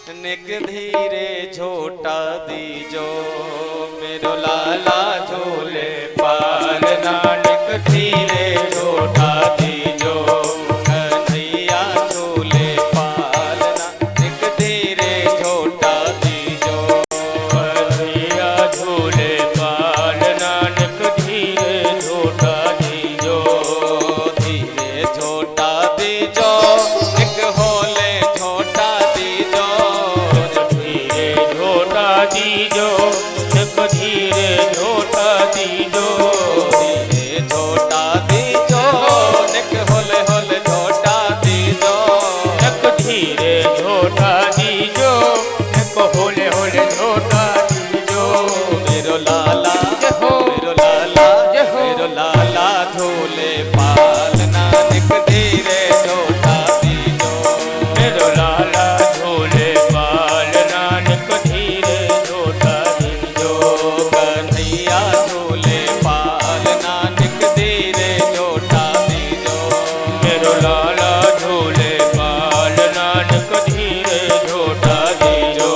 निक धीरे झोटा दीजो मेरो लाला झोले पालना। निक धीरे झोटा दीजो कन्हैया झोले पालना। निक धीरे झोटा दीजो कन्हैया झोले पालना। निक धीरे झोटा दीजो। धीरे झोटा दीजो निक होले झोटा दीजो। धीरे झोटा दीजो। निक धीरे झोटा दीजो। धीरे झोटा दीजो निक होले होले झोटा दीजो। निक धीरे झोटा दीजो। निक होले होले झोटा दीजो। मेरो लाला जहो मेरो लाला जहो मेरो लाला झोले पालना। निक धीरे झोटा दीजो मेरो लाला झोले पालना। निक धीरे झोटा दीजो। कन्हैया झोले पालना। निक धीरे झोटा दीजो मेरो लाला झोले पालना। निक धीरे झोटा दीजो।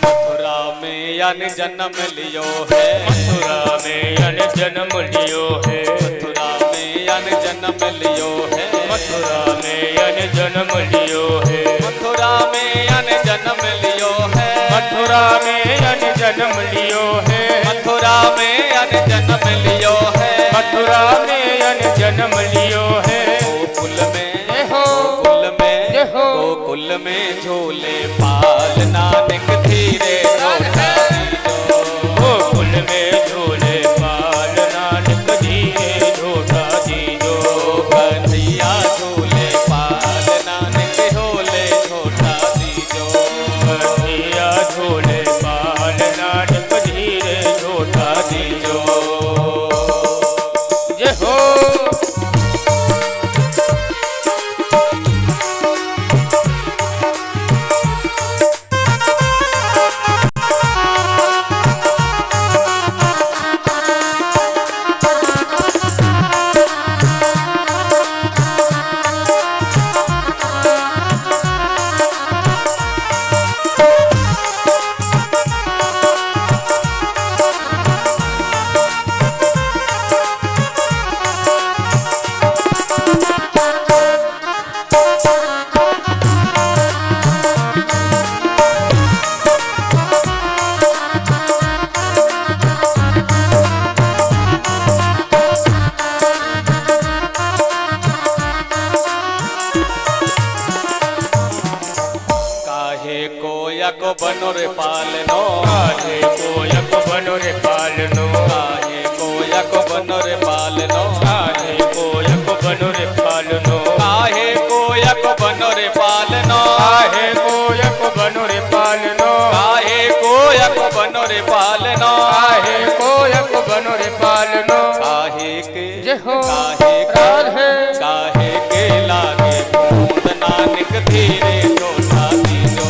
मथुरा में अन जन्म लियो है। मथुरा में अन जन्म लियो है। मथुरा में अन जन्म लियो है। मथुरा में अन जन्म लियो है। मथुरा में अन जन्म लियो है। मथुरा में अन जन्म लियो है। मथुरा में अन जन्म लियो है। मथुरा में अन जन्म लियो है। गोकुल में जय हो गोकुल में जय हो गोकुल में झोले पालना। निक धीरे झोटा दीजो गोकुल में झोले पालना। निक धीरे झोटा दीजो। कन्हैया झोले पालना। निक होले झोटा दीजो कन्हैया झोले पालना। निक धीरे झोटा दीजो। जय हो काहे कोया को बनो रे पालनो। काहे कोयक बनो रे पालनो। काहे कोया को बनो रे पालनो। काहे कोयक बनो रे पालनो। काहे कोया को बनो रे पालनो। काहे कोयक बनो रे पालनो। काहे कोया को बनो रे पालनो। काहे कोयक बनो रे पालनो। काहे के जय हो काहे के राधे काहे के लागे बूंद नानक धीरे झोटा दीजो।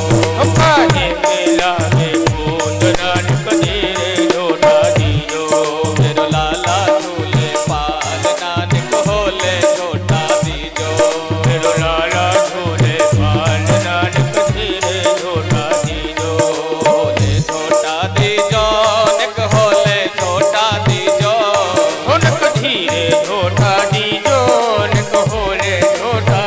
काहे के लागे बूंद नानक धीरे झोटा दीजो। मेरो लाला झोले पालना। निक होले झोटा दीजो मेरो लाला झोले पालना। निक धीरे झोटा दीजो। होले झोटा दीजो निक होले झोटा दीजो। निक धीरे झोटा दीजो। निक होले झोटा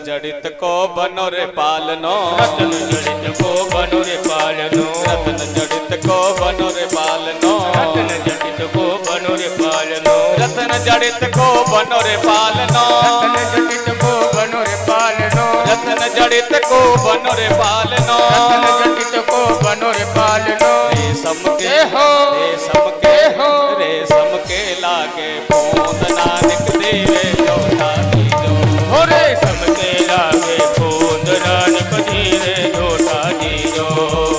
जड़ित को बनो रे पालनो, रतन जड़ित को बनो रे पालनो, रतन जड़ित को बनो रे पालनो, रतन जड़ित को बनो रे पालनो, रतन जड़ित को बनो रे पालनो, रतन जड़ित को बनो रे पालनो, रतन जड़ित को बनो रे पालनो, रतन जड़ित को बनो रे पालनो। रेशम के हो, रेशम के हो, रेशम के लागे बूंद नानक धीरे झोटा दीजो, हो रेशम के लागे बूंद नानक धीरे झोटा दीजो,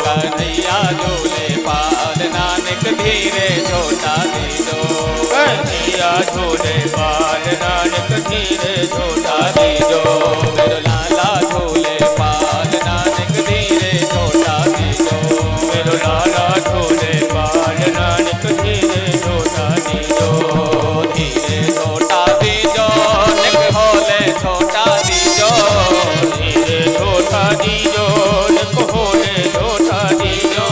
कन्हैया झूले पाल नानक धीरे झोटा दीजो, कन्हैया झूले पाल नानक धीरे झोटा दीजो, मेरो लाला झूले पाल नानक धीरे झोटा दीजो, मेरो लाला झूले पाल नानक धीरे झोटा दीजो, धीरे झोटा दीजो, निक होले झोटा दीजो, धीरे झोटा दीजो, निक होले झोटा दीजो,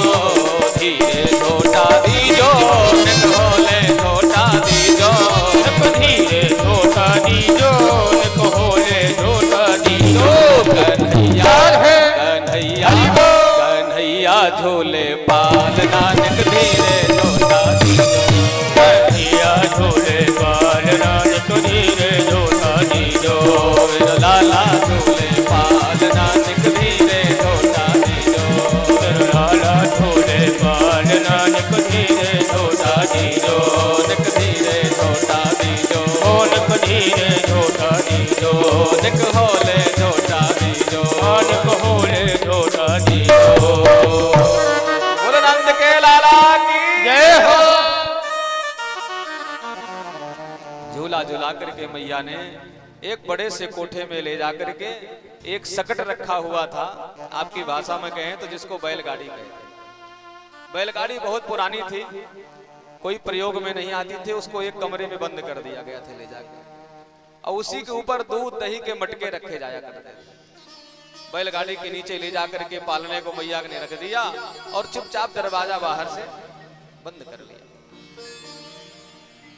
धीरे झोटा दीजो, निक होले झोटा दीजो, निक धीरे झोटा दीजो, निक होले झोटा दीजो। कन्हैया कन्हैया कन्हैया झूले पाल नानक धीरे झोटा दीजो, कन्हैया झूले पाल नानक धीरे झोटा दीजो, मेरो लाला झूले पाल नानक धीरे झोटा दीजो, मेरो लाला झूले पाल नानक धीरे झोटा दीजो, निक धीरे झोटा दीजो, निक धीरे झोटा दीजो, निक होले झोटा दीजो, निक होले झोटा दीजो। बोलो नंद के लाला की जय हो। झूला झूला करके मैया ने एक बड़े से कोठे में ले जाकर के एक सकट रखा हुआ था, आपकी भाषा में कहें तो जिसको बैलगाड़ी कहते हैं। बैलगाड़ी बहुत पुरानी थी, कोई प्रयोग में नहीं आती थी, उसको एक कमरे में बंद कर दिया गया था ले जाकर, और उसी के ऊपर दूध दही के मटके रखे जाया करते थे। बैलगाड़ी के नीचे ले जाकर के पालने को मैया ने रख दिया और चुपचाप दरवाजा बाहर से बंद कर लिया।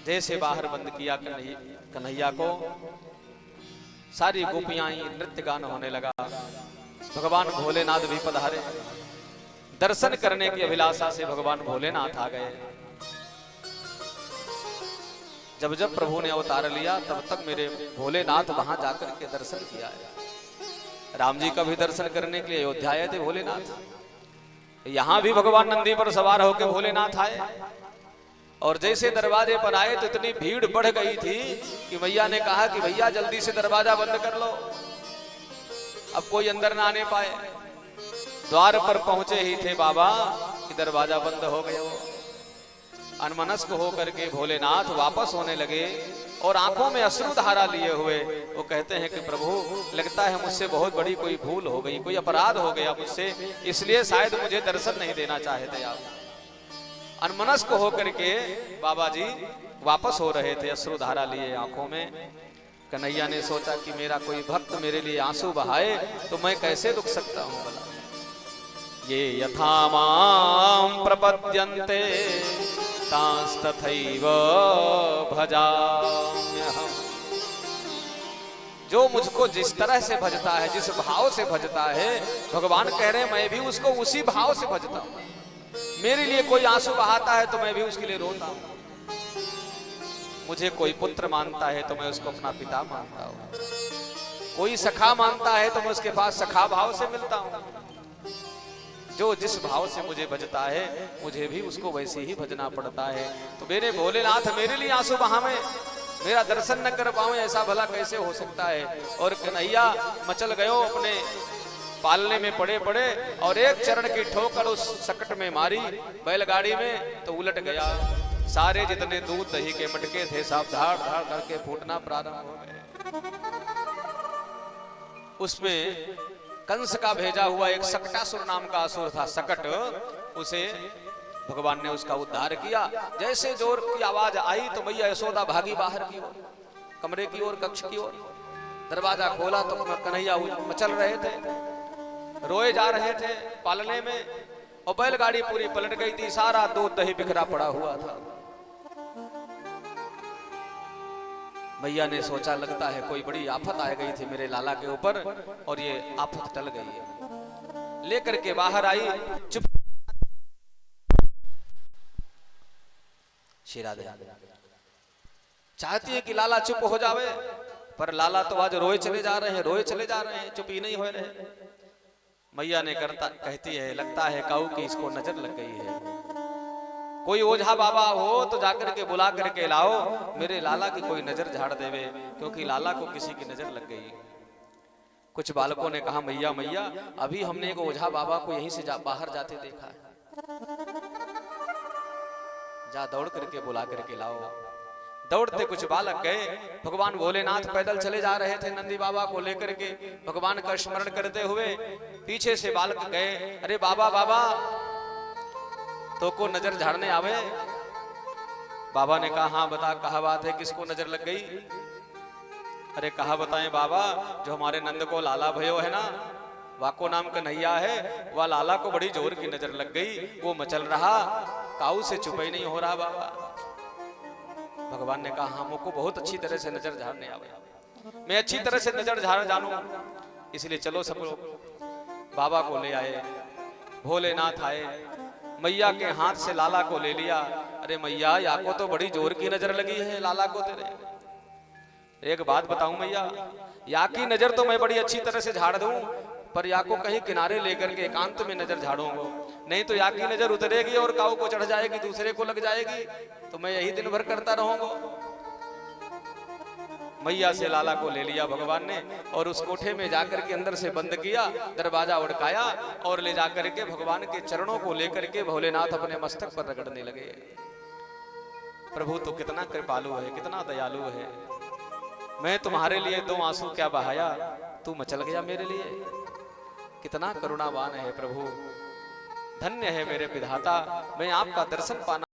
जैसे बाहर बंद किया कन्हैया को, सारी गोपियां नृत्य गान होने लगा, भगवान भोलेनाथ भी पधारे, दर्शन करने की अभिलाषा से भगवान भोलेनाथ आ गए। जब जब प्रभु ने अवतार लिया तब तक मेरे भोलेनाथ वहां जाकर के दर्शन किया है। राम जी का भी दर्शन करने के लिए अयोध्या आए थे भोलेनाथ, यहां भी भगवान नंदी पर सवार होकर भोलेनाथ आए, और जैसे दरवाजे पर आए तो इतनी भीड़ बढ़ गई थी कि मैया ने कहा कि भैया जल्दी से दरवाजा बंद कर लो, अब कोई अंदर ना आने पाए। द्वार पर पहुंचे ही थे बाबा कि दरवाजा बंद हो गया। अनमनस्क होकर के भोलेनाथ वापस होने लगे और आंखों में अश्रुधारा लिए हुए वो कहते हैं कि प्रभु लगता है मुझसे बहुत बड़ी कोई भूल हो गई, कोई अपराध हो गया मुझसे, इसलिए शायद मुझे दर्शन नहीं देना चाहते आप। अनमनस्क होकर के बाबा जी वापस हो रहे थे अश्रुधारा लिए आंखों में। कन्हैया ने सोचा कि मेरा कोई भक्त मेरे लिए आंसू बहाए तो मैं कैसे रुक सकता हूं भला। ये यथा मां प्रपद्यन्ते तांस्तथैव भजाम्यहम्। जो मुझको जिस तरह से भजता है, जिस भाव से भजता है, भगवान कह रहे हैं मैं भी उसको उसी भाव से भजता हूं। मेरे लिए कोई आंसू बहाता है तो मैं भी उसके लिए रोता हूं, मुझे कोई पुत्र मानता है तो मैं उसको अपना पिता मानता हूं, कोई सखा मानता है तो मैं उसके पास सखा भाव से मिलता हूं। जो जिस भाव से मुझे भजता है मुझे भी उसको वैसे ही भजना पड़ता है। तो मेरे भोलेनाथ मेरे लिए आंसू बहावे, मेरा दर्शन न कर पाऊं, ऐसा भला कैसे हो सकता है। और कन्हैया मचल गयो, अपने पालने में पड़े पड़े और एक चरण की ठोकर उस सकट में मारी बैलगाड़ी में तो उलट गया। सारे जितने दूध दही के मटके थे सब धाड़ धाड़ करके फूटना प्रारंभ हो गए। उसमें कंस का भेजा हुआ एक सकटासुर नाम का असुर था, सकट, उसे भगवान ने उसका उद्धार किया। जैसे जोर की आवाज आई तो मैया यशोदा भागी बाहर की ओर, कमरे की ओर, कक्ष की ओर। दरवाजा खोला तो कन्हैया मचल रहे थे, रोए जा रहे थे पालने में, और बैलगाड़ी पूरी पलट गई थी, सारा दूध दही बिखरा पड़ा हुआ था। मैया ने सोचा लगता है कोई बड़ी आफत आ गई थी मेरे लाला के ऊपर और ये आफत टल गई है। लेकर के बाहर आई, चुप शीरा दे चाहती है कि लाला चुप हो जावे, पर लाला तो आज रोए चले जा रहे हैं, रोए चले जा रहे हैं, चुप ही नहीं हो रहे। मैया ने कहती है लगता है काऊ की इसको नजर लग गई है, कोई ओझा बाबा हो तो जाकर के बुला करके लाओ, मेरे लाला की कोई नजर झाड़ देवे, क्योंकि लाला को किसी की नजर लग गई। कुछ बालकों ने कहा मैया मैया अभी हमने एक ओझा बाबा को यहीं से बाहर जाते देखा है, जा दौड़ करके बुला करके लाओ। दौड़ते कुछ बालक गए, भगवान भोलेनाथ पैदल चले जा रहे थे नंदी बाबा को लेकर के, भगवान का स्मरण करते हुए पीछे से बालक गए, अरे बाबा बाबा तो को नजर झाड़ने आवे। बाबा ने कहा हाँ बता कहा बात है, किसको नजर लग गई? अरे कहा बताएं बाबा, जो हमारे नंद को लाला भयो है ना, वाको नाम का नैया है, वह लाला को बड़ी जोर की नजर लग गई, वो मचल रहा, काऊ से चुप ही नहीं हो रहा बाबा। भगवान ने कहा हमको बहुत अच्छी तरह से नजर झाड़ने आवे, मैं अच्छी तरह से नजर झाड़ जानू, इसलिए चलो सब लोग। बाबा को ले आए, भोलेनाथ आए, मैया के हाथ से लाला को ले लिया। अरे मैया या को तो बड़ी जोर की नजर लगी है लाला को तेरे। एक बात बताऊं मैया, या की नजर तो मैं बड़ी अच्छी तरह से झाड़ दूं, पर या को कहीं किनारे लेकर के एकांत में नजर झाड़ूंगा, नहीं तो या की नजर उतरेगी और काऊ को चढ़ जाएगी, दूसरे को लग जाएगी, तो मैं यही दिन भर करता रहूंगा। मैया से लाला को ले लिया भगवान ने और उस कोठे में जाकर के अंदर से बंद किया, दरवाजा उड़काया और ले जाकर के भगवान के चरणों को लेकर के भोलेनाथ अपने मस्तक पर रगड़ने लगे। प्रभु तो कितना कृपालु है, कितना दयालु है, मैं तुम्हारे लिए 2 आंसू क्या बहाया, तू मचल गया मेरे लिए, कितना करुणावान है प्रभु, धन्य है मेरे विधाता, मैं आपका दर्शन पाना